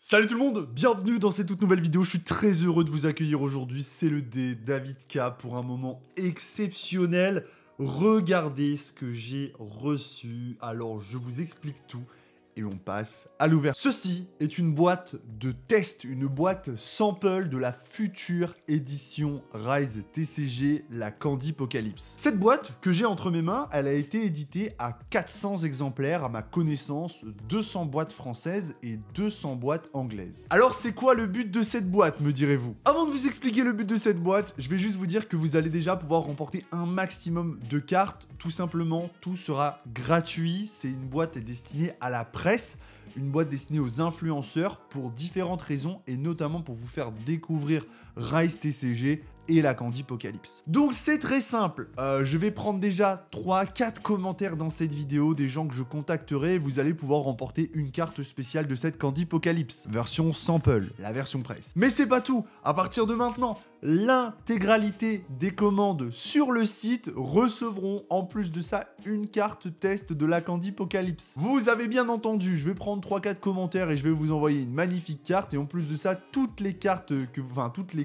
Salut tout le monde, bienvenue dans cette toute nouvelle vidéo, je suis très heureux de vous accueillir aujourd'hui, c'est le dé David K pour un moment exceptionnel. Regardez ce que j'ai reçu, alors je vous explique tout et on passe à l'ouverture. Ceci est une boîte de test, une boîte sample de la future édition Rise TCG, la Candypocalypse. Cette boîte que j'ai entre mes mains, elle a été éditée à 400 exemplaires à ma connaissance, 200 boîtes françaises et 200 boîtes anglaises. Alors c'est quoi le but de cette boîte, me direz-vous? Avant de vous expliquer le but de cette boîte, je vais juste vous dire que vous allez déjà pouvoir remporter un maximum de cartes. Tout simplement, tout sera gratuit. C'est une boîte destinée à la presse, une boîte destinée aux influenceurs pour différentes raisons et notamment pour vous faire découvrir Rise TCG et la Candypocalypse. Donc c'est très simple, je vais prendre déjà 3-4 commentaires dans cette vidéo, des gens que je contacterai, vous allez pouvoir remporter une carte spéciale de cette Candypocalypse, version sample, la version presse. Mais c'est pas tout, à partir de maintenant, l'intégralité des commandes sur le site recevront en plus de ça une carte test de la Candypocalypse. Vous avez bien entendu, je vais prendre 3-4 commentaires et je vais vous envoyer une magnifique carte et en plus de ça, toutes les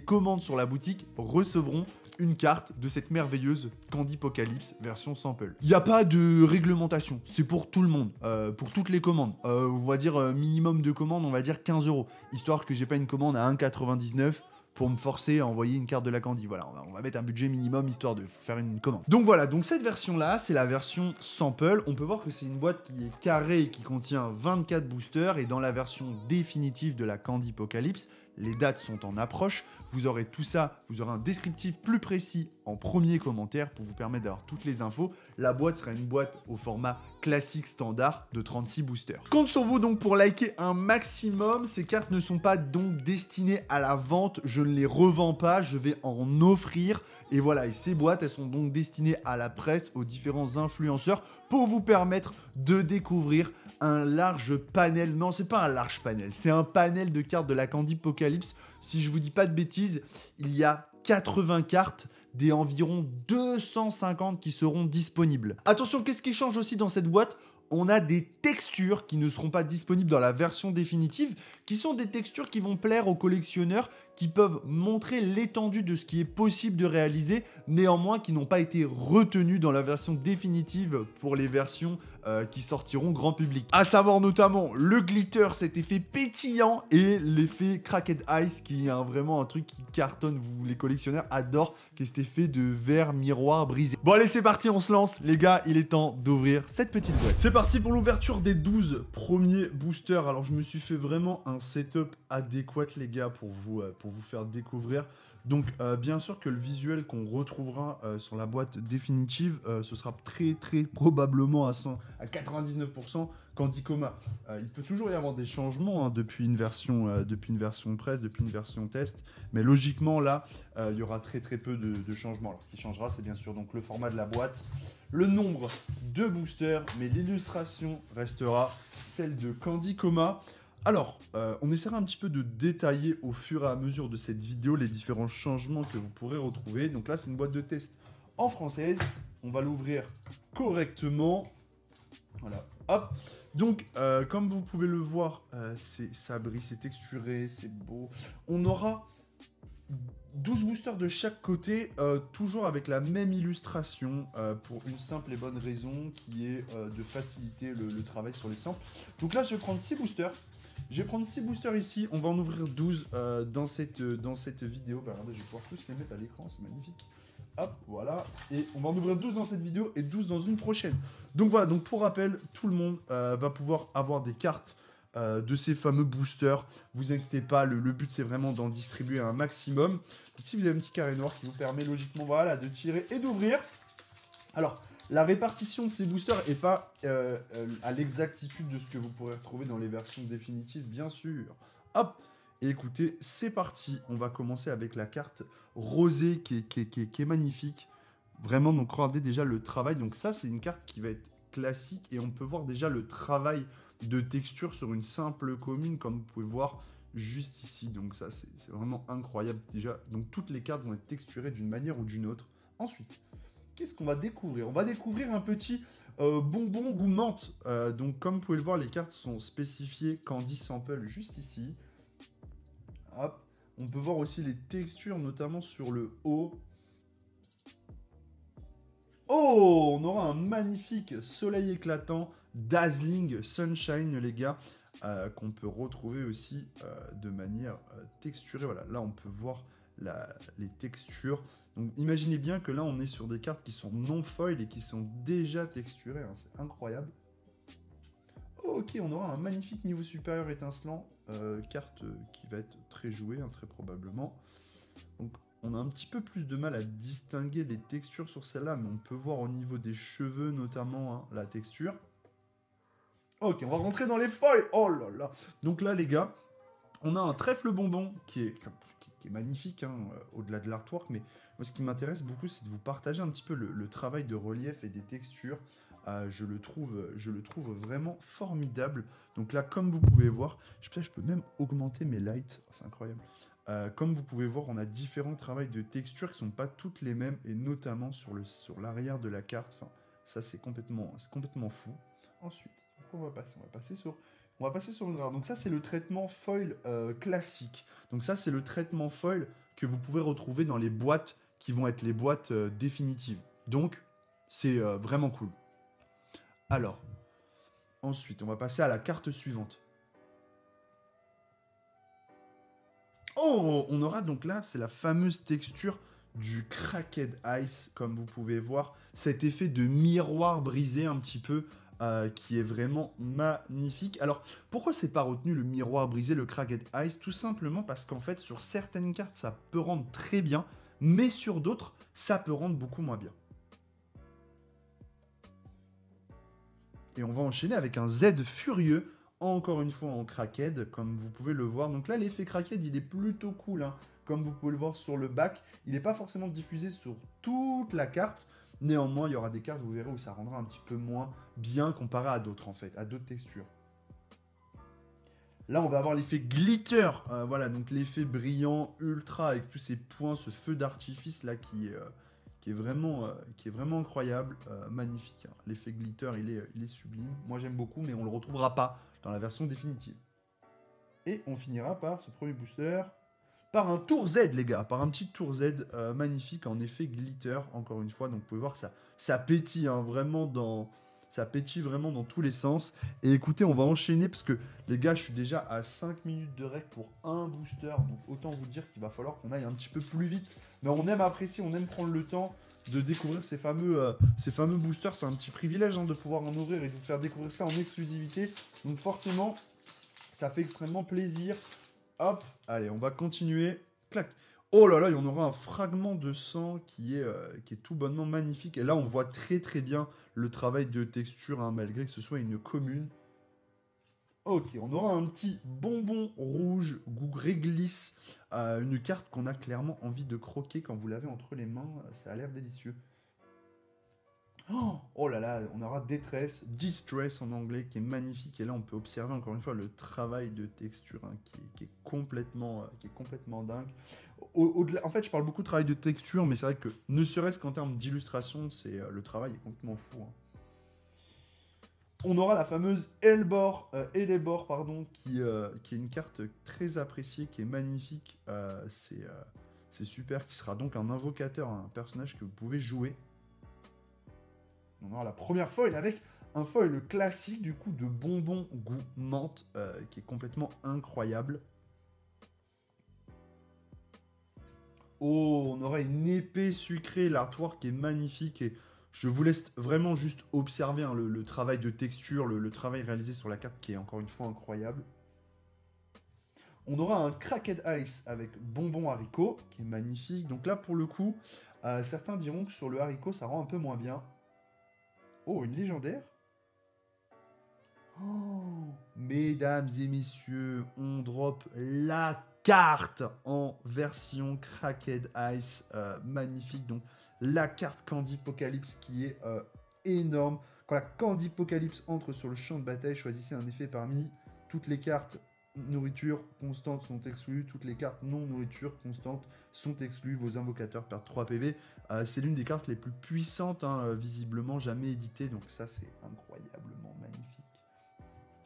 commandes sur la boutique recevront une carte de cette merveilleuse Candypocalypse version sample. Il n'y a pas de réglementation, c'est pour tout le monde, pour toutes les commandes. On va dire minimum de commandes, on va dire 15 €, histoire que j'ai pas une commande à 1,99 € pour me forcer à envoyer une carte de la Candy. Voilà, on va mettre un budget minimum histoire de faire une commande. Donc voilà, donc cette version-là, c'est la version sample. On peut voir que c'est une boîte qui est carrée et qui contient 24 boosters. Et dans la version définitive de la Candypocalypse, les dates sont en approche. Vous aurez tout ça, vous aurez un descriptif plus précis en premier commentaire pour vous permettre d'avoir toutes les infos. La boîte sera une boîte au format classique standard de 36 boosters. Je compte sur vous donc pour liker un maximum. Ces cartes ne sont pas donc destinées à la vente. Je ne les revends pas, je vais en offrir. Et voilà, et ces boîtes, elles sont donc destinées à la presse, aux différents influenceurs pour vous permettre de découvrir un large panel. Non, c'est pas un large panel, c'est un panel de cartes de la Candypocalypse. Si je vous dis pas de bêtises, il y a 80 cartes des environ 250 qui seront disponibles. Attention, qu'est-ce qui change aussi dans cette boîte ? On a des textures qui ne seront pas disponibles dans la version définitive, qui sont des textures qui vont plaire aux collectionneurs, qui peuvent montrer l'étendue de ce qui est possible de réaliser, néanmoins qui n'ont pas été retenues dans la version définitive pour les versions qui sortiront grand public. À savoir notamment le glitter, cet effet pétillant, et l'effet Cracked Ice, qui est vraiment un truc qui cartonne, les collectionneurs adorent, qui est cet effet de verre miroir brisé. Bon allez, c'est parti, on se lance. Les gars, il est temps d'ouvrir cette petite boîte. C'est parti pour l'ouverture des 12 premiers boosters. Alors je me suis fait vraiment un setup adéquat les gars pour vous faire découvrir. Donc bien sûr que le visuel qu'on retrouvera sur la boîte définitive, ce sera très probablement à 99% Candy Coma. Il peut toujours y avoir des changements hein, depuis une version presse, depuis une version test, mais logiquement là, il y aura très peu de changements. Alors ce qui changera, c'est bien sûr donc le format de la boîte, le nombre de boosters, mais l'illustration restera celle de Candy Coma. Alors, on essaiera un petit peu de détailler au fur et à mesure de cette vidéo les différents changements que vous pourrez retrouver. Donc là, c'est une boîte de test en française. On va l'ouvrir correctement. Voilà, hop. Donc, comme vous pouvez le voir, ça brille, c'est texturé, c'est beau. On aura 12 boosters de chaque côté, toujours avec la même illustration, pour une simple et bonne raison qui est de faciliter le travail sur les samples. Donc là, je vais prendre 6 boosters. Je vais prendre 6 boosters ici, on va en ouvrir 12 dans cette vidéo. Bah, regardez, je vais pouvoir tous les mettre à l'écran, c'est magnifique. Hop, voilà. Et on va en ouvrir 12 dans cette vidéo et 12 dans une prochaine. Donc voilà, donc pour rappel, tout le monde va pouvoir avoir des cartes de ces fameux boosters. Vous inquiétez pas, le but c'est vraiment d'en distribuer un maximum. Ici, vous avez un petit carré noir qui vous permet logiquement voilà, de tirer et d'ouvrir. Alors, la répartition de ces boosters n'est pas à l'exactitude de ce que vous pourrez retrouver dans les versions définitives, bien sûr. Hop, et écoutez, c'est parti. On va commencer avec la carte rosée qui est magnifique. Vraiment, donc regardez déjà le travail. Donc ça, c'est une carte qui va être classique et on peut voir déjà le travail de texture sur une simple commune, comme vous pouvez voir juste ici. Donc ça, c'est vraiment incroyable déjà. Donc toutes les cartes vont être texturées d'une manière ou d'une autre. Ensuite, qu'est-ce qu'on va découvrir? On va découvrir un petit bonbon goût menthe. Donc comme vous pouvez le voir, les cartes sont spécifiées Candy Sample juste ici. Hop. On peut voir aussi les textures, notamment sur le haut. Oh, on aura un magnifique soleil éclatant, dazzling sunshine, les gars, qu'on peut retrouver aussi de manière texturée. Voilà, là, on peut voir les textures. Donc, imaginez bien que là, on est sur des cartes qui sont non foil et qui sont déjà texturées. Hein, c'est incroyable. Ok, on aura un magnifique niveau supérieur étincelant, carte qui va être très jouée, hein, très probablement. Donc, on a un petit peu plus de mal à distinguer les textures sur celle-là, mais on peut voir au niveau des cheveux notamment hein, la texture. Ok, on va rentrer dans les foils. Oh là là. Donc là, les gars, on a un trèfle bonbon qui est magnifique, hein, au-delà de l'artwork, mais moi, ce qui m'intéresse beaucoup, c'est de vous partager un petit peu le travail de relief et des textures. Je le trouve vraiment formidable. Donc là, comme vous pouvez voir, je peux même augmenter mes lights. Oh, c'est incroyable. Comme vous pouvez voir, on a différents travails de textures qui ne sont pas toutes les mêmes, et notamment sur l'arrière de la carte. Enfin, ça, c'est complètement fou. Ensuite, on va passer sur une rare. Donc ça, c'est le traitement foil classique. Donc ça, c'est le traitement foil que vous pouvez retrouver dans les boîtes qui vont être les boîtes définitives. Donc, c'est vraiment cool. Alors, ensuite, on va passer à la carte suivante. Oh, on aura donc là, c'est la fameuse texture du Cracked Ice, comme vous pouvez voir. Cet effet de miroir brisé un petit peu, qui est vraiment magnifique. Alors, pourquoi c'est pas retenu le miroir brisé, le Cracked Ice? Tout simplement parce qu'en fait, sur certaines cartes, ça peut rendre très bien, mais sur d'autres, ça peut rendre beaucoup moins bien. Et on va enchaîner avec un Z furieux, encore une fois en cracked, comme vous pouvez le voir. Donc là, l'effet cracked, il est plutôt cool, hein. Comme vous pouvez le voir sur le back. Il n'est pas forcément diffusé sur toute la carte. Néanmoins, il y aura des cartes, vous verrez, où ça rendra un petit peu moins bien comparé à d'autres, en fait, à d'autres textures. Là, on va avoir l'effet glitter. Voilà, donc l'effet brillant, ultra, avec tous ces points, ce feu d'artifice là qui est vraiment incroyable, magnifique. Hein. L'effet glitter, il est sublime. Moi, j'aime beaucoup, mais on le retrouvera pas dans la version définitive. Et on finira par ce premier booster, par un tour Z, les gars, par un petit tour Z magnifique en effet glitter, encore une fois. Donc, vous pouvez voir, ça pétille hein, vraiment dans... Ça pétille vraiment dans tous les sens. Et écoutez, on va enchaîner parce que les gars, je suis déjà à 5 minutes de rec pour un booster. Donc autant vous dire qu'il va falloir qu'on aille un petit peu plus vite. Mais on aime apprécier, on aime prendre le temps de découvrir ces fameux boosters. C'est un petit privilège hein, de pouvoir en ouvrir et de vous faire découvrir ça en exclusivité. Donc forcément, ça fait extrêmement plaisir. Hop, allez, on va continuer. Clac. Oh là là, il y en aura un fragment de sang qui est tout bonnement magnifique. Et là, on voit très très bien le travail de texture, hein, malgré que ce soit une commune. Ok, on aura un petit bonbon rouge, goût réglisse. Une carte qu'on a clairement envie de croquer quand vous l'avez entre les mains. Ça a l'air délicieux. Oh là là, on aura détresse, distress en anglais, qui est magnifique. Et là, on peut observer encore une fois le travail de texture hein, qui est complètement dingue. En fait, je parle beaucoup de travail de texture, mais c'est vrai que ne serait-ce qu'en termes d'illustration, le travail est complètement fou. Hein. On aura la fameuse Elebor, pardon, qui est une carte très appréciée, qui est magnifique. C'est super, qui sera donc un invocateur, un personnage que vous pouvez jouer. On aura la première foil avec un foil classique du coup de bonbon goût menthe qui est complètement incroyable. Oh, on aura une épée sucrée, l'artwork est magnifique et je vous laisse vraiment juste observer hein, le travail de texture, le travail réalisé sur la carte qui est encore une fois incroyable. On aura un Cracked Ice avec bonbon haricot qui est magnifique. Donc là pour le coup, certains diront que sur le haricot ça rend un peu moins bien. Oh, une légendaire. Oh, mesdames et messieurs, on drop la carte en version Cracked Ice. Magnifique. Donc, la carte Candypocalypse qui est énorme. Quand la Candypocalypse entre sur le champ de bataille, choisissez un effet parmi toutes les cartes nourriture constante sont exclues, toutes les cartes non nourriture constante sont exclues, vos invocateurs perdent 3 PV. C'est l'une des cartes les plus puissantes, hein, visiblement jamais éditée, donc ça c'est incroyablement magnifique.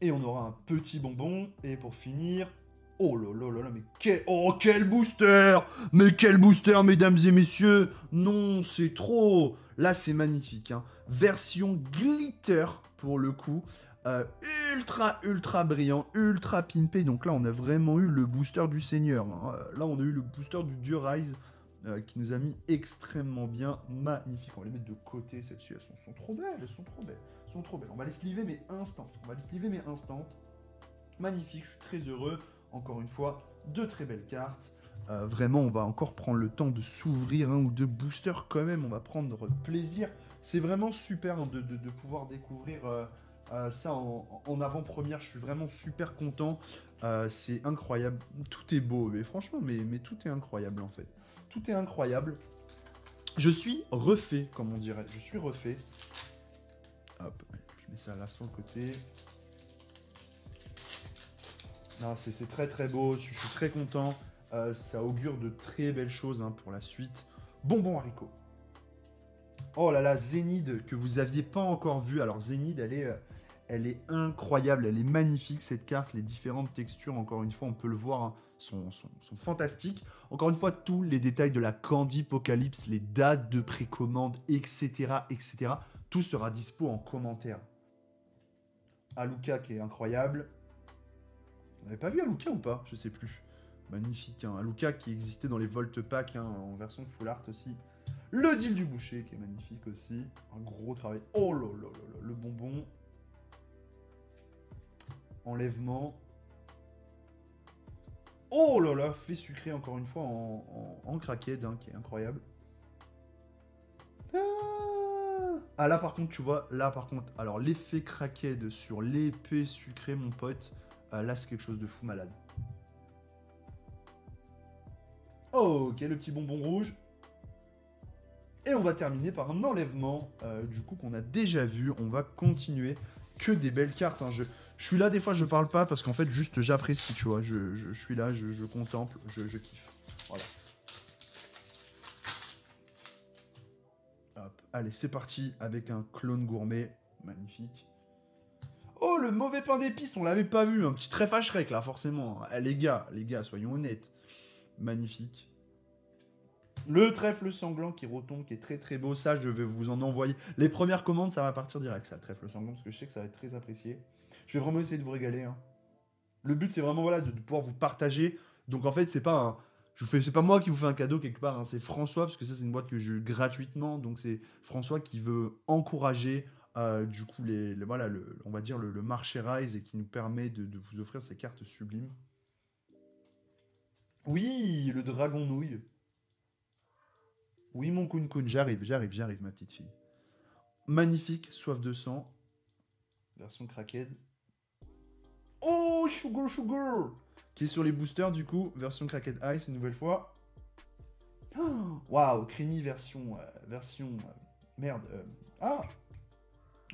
Et on aura un petit bonbon. Et pour finir... Oh là là là là, mais quel booster! Mais quel booster, mesdames et messieurs! Non, c'est trop! Là, c'est magnifique, hein. Version glitter, pour le coup. Euh, ultra brillant, ultra pimpé. Donc là, on a vraiment eu le booster du Seigneur, hein. Là, on a eu le booster du Dieu Rise, qui nous a mis extrêmement bien. Magnifique. On va les mettre de côté, celles-ci. Elles sont trop belles, elles sont trop belles. Elles sont trop belles. On va les sliver, mais instant. Magnifique, je suis très heureux. Encore une fois, de très belles cartes. Vraiment, on va encore prendre le temps de s'ouvrir un ou deux boosters quand même. On va prendre plaisir. C'est vraiment super, hein, de pouvoir découvrir ça en avant-première. Je suis vraiment super content. C'est incroyable. Tout est beau, mais franchement, mais tout est incroyable en fait. Tout est incroyable. Je suis refait, comme on dirait. Je suis refait. Hop, je mets ça là sur le côté. Non, c'est très très beau, je suis très content. Ça augure de très belles choses, hein, pour la suite. Bonbon haricot. Oh là là, Zénide, que vous aviez pas encore vu. Alors Zénide, elle est incroyable, elle est magnifique cette carte. Les différentes textures, encore une fois, on peut le voir, hein, sont fantastiques. Encore une fois, tous les détails de la Candypocalypse, les dates de précommande, etc. Tout sera dispo en commentaire. Aluka qui est incroyable. On n'avait pas vu Aluka ou pas? Je sais plus. Magnifique, hein. Aluka qui existait dans les Volt Pack, hein, en version full art aussi. Le deal du boucher qui est magnifique aussi. Un gros travail. Oh là là là là, le bonbon. Enlèvement. Oh là là, fait sucré encore une fois en craquette, hein, qui est incroyable. Ah là par contre, tu vois, là par contre, alors l'effet craquette sur l'épée sucrée, mon pote, là c'est quelque chose de fou malade. Oh, ok, le petit bonbon rouge. Et on va terminer par un enlèvement, du coup, qu'on a déjà vu. On va continuer. Que des belles cartes, hein. Je suis là, des fois, je parle pas parce qu'en fait, juste, j'apprécie, tu vois. Je suis là, je contemple, je kiffe. Voilà. Hop. Allez, c'est parti avec un clone gourmet. Magnifique. Oh, le mauvais pain d'épices, on l'avait pas vu. Un petit trèfle à Shrek, là, forcément. Eh, les gars, soyons honnêtes. Magnifique. Le trèfle sanglant qui retombe, qui est très très beau. Ça, je vais vous en envoyer. Les premières commandes, ça va partir direct, ça, le trèfle sanglant, parce que je sais que ça va être très apprécié. Je vais vraiment essayer de vous régaler, hein. Le but, c'est vraiment voilà, de pouvoir vous partager. Donc en fait, c'est pas un. C'est pas moi qui vous fais un cadeau quelque part, hein. C'est François, parce que ça, c'est une boîte que je gratuitement. Donc c'est François qui veut encourager, du coup, voilà, on va dire le marché Rise et qui nous permet de vous offrir ces cartes sublimes. Oui, le dragon nouille. Oui, mon Kun Kun, j'arrive, ma petite fille. Magnifique, soif de sang. Version cracked. Oh, Sugar! Qui est sur les boosters, du coup. Version cracked ice, une nouvelle fois. Waouh, creamy merde. Ah,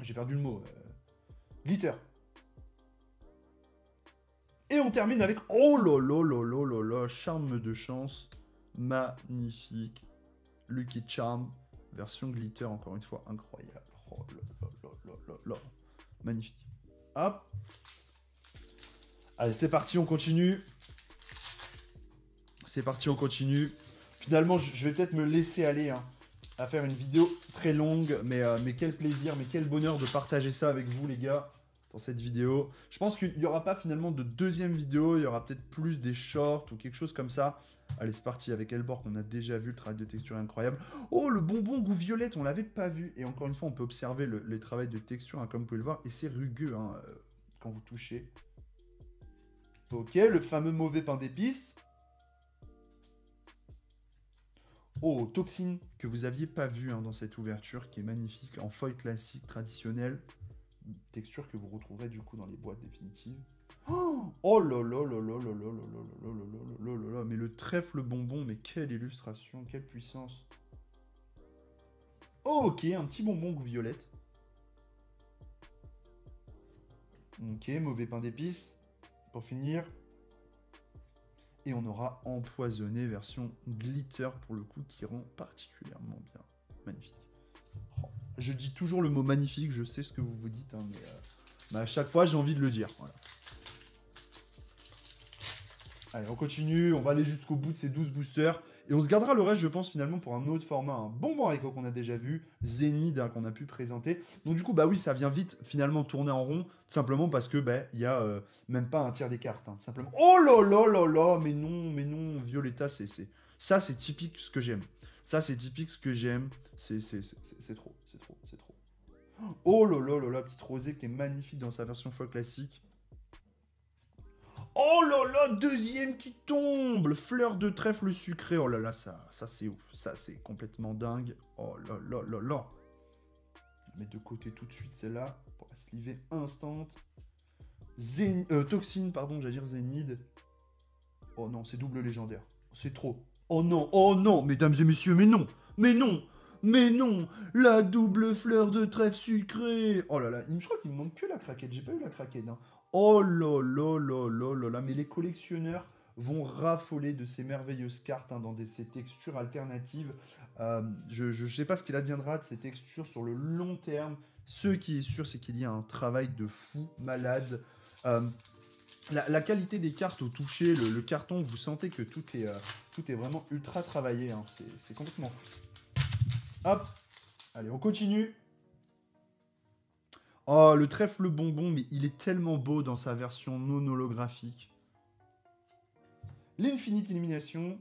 j'ai perdu le mot. Glitter. Et on termine avec... Oh là là là là là là, charme de chance. Magnifique. Lucky Charm. Version glitter, encore une fois, incroyable. Oh là là là là là là. Magnifique. Hop. Allez, c'est parti, on continue. C'est parti, on continue. Finalement, je vais peut-être me laisser aller, hein, à faire une vidéo très longue, mais quel plaisir, mais quel bonheur de partager ça avec vous, les gars, dans cette vidéo. Je pense qu'il n'y aura pas finalement de deuxième vidéo, il y aura peut-être plus des shorts ou quelque chose comme ça. Allez, c'est parti avec Elbor, qu'on a déjà vu, le travail de texture est incroyable. Oh, le bonbon goût violette, on l'avait pas vu. Et encore une fois, on peut observer le travail de texture, hein, comme vous pouvez le voir, et c'est rugueux, hein, quand vous touchez. Ok, le fameux mauvais pain d'épices. Oh, Toxine, que vous aviez pas vu, hein, dans cette ouverture, qui est magnifique, en foil classique, traditionnelle. Texture que vous retrouverez du coup dans les boîtes définitives. Oh là là là là là là là là là là là là là là, mais le trèfle bonbon, mais quelle illustration, quelle puissance. Oh, ok, un petit bonbon goût violette. Ok, mauvais pain d'épices. Pour finir. Et on aura empoisonné version glitter pour le coup qui rend particulièrement bien. Magnifique. Oh, je dis toujours le mot magnifique, je sais ce que vous vous dites, hein, Mais à chaque fois, j'ai envie de le dire. Voilà. Allez, on continue. On va aller jusqu'au bout de ces 12 boosters. Et on se gardera le reste, je pense, finalement, pour un autre format. Un bonbon haricot qu'on a déjà vu. Zénith, hein, qu'on a pu présenter. Donc, du coup, bah oui, ça vient vite, finalement, tourner en rond. Tout simplement parce que, bah, il y a même pas un tiers des cartes. Hein, tout simplement. Oh là là là là. Mais non. Violetta, ça, c'est typique ce que j'aime. Ça, c'est typique ce que j'aime. C'est trop. Oh là là là là. Petite rosée qui est magnifique dans sa version folle classique. Oh là là, deuxième qui tombe. Fleur de trèfle sucré. Oh là là, ça c'est ouf. Ça, c'est complètement dingue. Oh là là là là. Je vais mettre de côté tout de suite celle-là pour la sliver instant. Toxine, pardon, j'allais dire Zénith. Oh non, c'est double légendaire. C'est trop. Oh non, mesdames et messieurs, mais non, la double fleur de trèfle sucrée. Oh là là, je crois qu'il me manque que la craquette. J'ai pas eu la craquette, hein. Oh là là là là là là, mais les collectionneurs vont raffoler de ces merveilleuses cartes, hein, dans ces textures alternatives. Je sais pas ce qu'il adviendra de ces textures sur le long terme. Ce qui est sûr, c'est qu'il y a un travail de fou malade. La qualité des cartes au toucher, le carton, vous sentez que tout est vraiment ultra travaillé, hein. C'est complètement fou. Hop, allez, on continue. Oh, le trèfle bonbon, mais il est tellement beau dans sa version non holographique. L'Infinite Illumination.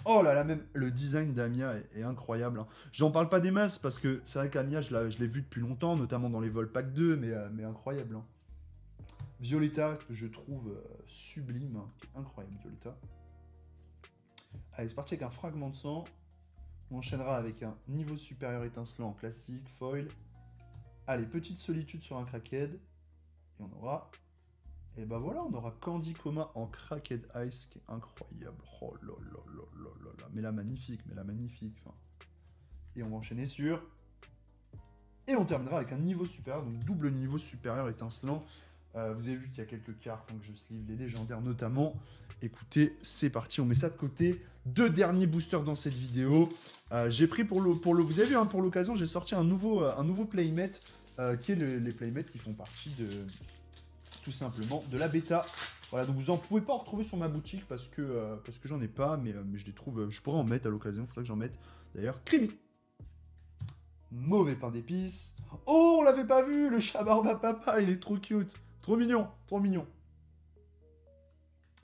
Oh là là, même le design d'Amia est incroyable, hein. J'en parle pas des masses, parce que c'est vrai qu'Amia, je l'ai vu depuis longtemps, notamment dans les vols pack 2, mais incroyable, hein. Violetta, que je trouve sublime, hein, qui est incroyable, Violetta. Allez, c'est parti avec un fragment de sang. On enchaînera avec un niveau supérieur étincelant en classique, foil. Allez, petite solitude sur un Crackhead. Et on aura... Et bah voilà, on aura Candy Coma en Crackhead Ice, qui est incroyable. Oh là là là là là là. Mais la magnifique. Enfin. Et on va enchaîner sur... Et on terminera avec un niveau supérieur, donc double niveau supérieur étincelant. Vous avez vu qu'il y a quelques cartes, hein, que je sleeve, les légendaires notamment. Écoutez, c'est parti, on met ça de côté. 2 derniers boosters dans cette vidéo. J'ai pris pour le... Vous avez vu, hein, pour l'occasion, j'ai sorti un nouveau playmate, qui est les playmates qui font partie de... Tout simplement, de la bêta. Voilà, donc vous en pouvez pas en retrouver sur ma boutique parce que j'en ai pas, mais je les trouve... Je pourrais en mettre à l'occasion, il faudrait que j'en mette. D'ailleurs, Crimi. Mauvais pain d'épices. Oh, on l'avait pas vu, le chat barba papa, il est trop cute. Trop mignon.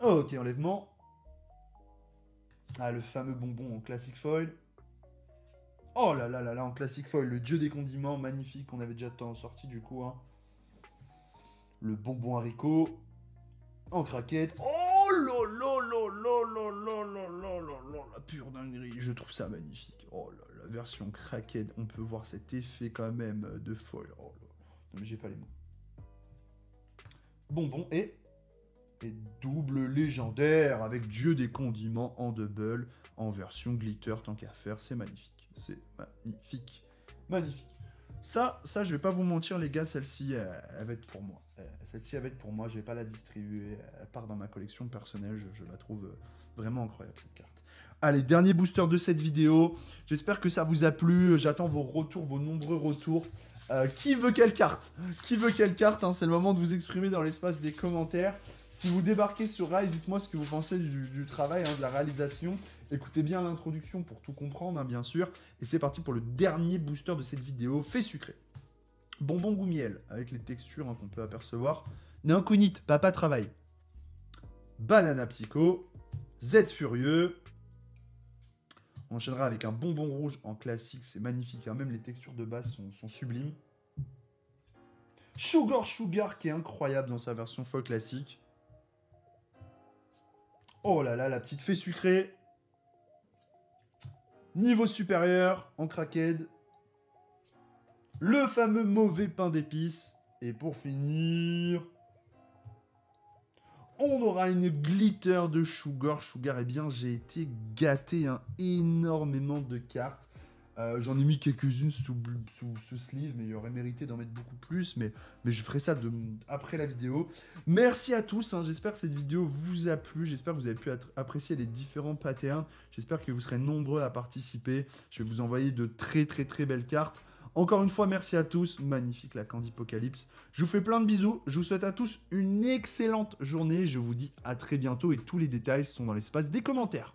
Ok, enlèvement. Ah, le fameux bonbon en classic foil. Oh là là là là, en classic foil, le dieu des condiments, magnifique, qu'on avait déjà tant sorti du coup, hein. Le bonbon haricot. En craquette. Oh là là là là là là là là là là, la pure dinguerie, je trouve ça magnifique. Oh là, la version craquette, on peut voir cet effet quand même de foil. Oh là, non mais j'ai pas les mots. Bonbon et double légendaire avec dieu des condiments en double, en version glitter, tant qu'à faire, c'est magnifique. C'est magnifique. Ça, je vais pas vous mentir les gars, celle-ci, elle va être pour moi. Celle-ci, elle va être pour moi, je vais pas la distribuer, elle part dans ma collection personnelle, je la trouve vraiment incroyable cette carte. Allez, dernier booster de cette vidéo, j'espère que ça vous a plu, j'attends vos retours, vos nombreux retours. Qui veut quelle carte, hein, c'est le moment de vous exprimer dans l'espace des commentaires. Si vous débarquez sur Rise, dites-moi ce que vous pensez du travail, hein, de la réalisation. Écoutez bien l'introduction pour tout comprendre, hein, bien sûr. Et c'est parti pour le dernier booster de cette vidéo, fait sucré. Bonbon goût miel, avec les textures, hein, qu'on peut apercevoir. Ninconite, papa travail. Banana psycho. Z furieux. On enchaînera avec un bonbon rouge en classique, c'est magnifique, hein. Même les textures de base sont sublimes. Sugar qui est incroyable dans sa version folle classique. Oh là là, la petite fée sucrée. Niveau supérieur en crackhead. Le fameux mauvais pain d'épices. Et pour finir... On aura une glitter de Sugar. Eh bien, j'ai été gâté, hein, énormément de cartes. J'en ai mis quelques-unes sous sleeve, mais il aurait mérité d'en mettre beaucoup plus. Mais je ferai ça après la vidéo. Merci à tous, hein, j'espère que cette vidéo vous a plu. J'espère que vous avez pu apprécier les différents patterns. J'espère que vous serez nombreux à participer. Je vais vous envoyer de très belles cartes. Encore une fois, merci à tous. Magnifique la Candypocalypse. Je vous fais plein de bisous. Je vous souhaite à tous une excellente journée. Je vous dis à très bientôt et tous les détails sont dans l'espace des commentaires.